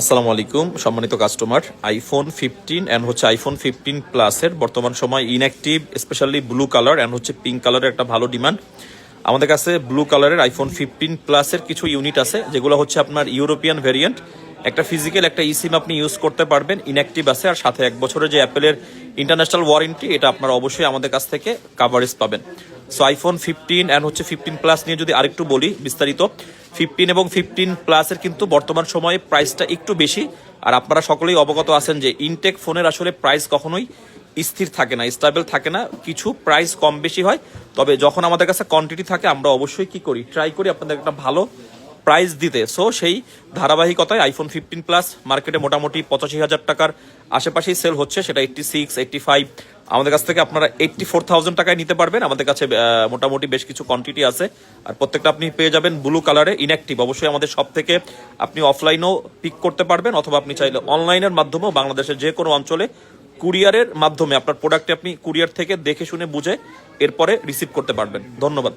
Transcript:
আসসালামু আলাইকুম সম্মানিত কাস্টমার, আইফোন 15 এন্ড হচ্ছে আইফোন 15 প্লাসের বর্তমান সময় inactive, specially blue colour and হচ্ছে পিঙ্ক কালারের একটা ভালো ডিমান্ড। আমাদের কাছে ব্লু কালারের আইফোন 15 প্লাসের কিছু ইউনিট আছে, যেগুলো হচ্ছে আপনার ইউরোপিয়ান ভেরিয়েন্ট। একটা ফিজিক্যাল একটা ইসিম আপনি ইউজ করতে পারবেন, ইনঅ্যাক্টিভ আছে, আর সাথে 1 বছরের যে অ্যাপেলের ইন্টারন্যাশনাল ওয়ারেন্টি, এটা আপনারা অবশ্যই আমাদের কাছ থেকে কাভারেজ পাবেন। সো আইফোন 15 এন্ড হচ্ছে 15 প্লাস নিয়ে যদি আরেকটু বলি বিস্তারিত, 15 এবং 15 প্লাসের কিন্তু বর্তমান সময়ে প্রাইসটা একটু বেশি। আর আপনারা সকলেই অবগত আছেন যে ইনটেক ফোনের আসলে প্রাইস কখনোই স্থির থাকে না, স্টেবল থাকে না, কিছু প্রাইস কম বেশি হয়। তবে যখন আমাদের কাছে কোয়ান্টিটি থাকে, আমরা অবশ্যই কি করি, ট্রাই করি আপনাদের একটা ভালো প্রাইস দিতে। সো সেই ধারাবাহিকতায় আইফোন 15 প্লাস মার্কেটে মোটামুটি 85,000 টাকার আশেপাশেই সেল হচ্ছে, সেটা 86, 85। আমাদের কাছ থেকে আপনারা 84,000 টাকায় নিতে পারবেন। আমাদের কাছে মোটামুটি বেশ কিছু কোয়ান্টিটি আছে, আর প্রত্যেকটা আপনি পেয়ে যাবেন ব্লু কালারে ইনঅ্যাক্টিভ। অবশ্যই আমাদের সব থেকে আপনি অফলাইনেও পিক করতে পারবেন, অথবা আপনি চাইলে অনলাইনের মাধ্যমেও বাংলাদেশের যে কোনো অঞ্চলে কুরিয়ারের মাধ্যমে আপনার প্রোডাক্টটি আপনি কুরিয়ার থেকে দেখে শুনে বুঝে এরপরে রিসিভ করতে পারবেন। ধন্যবাদ।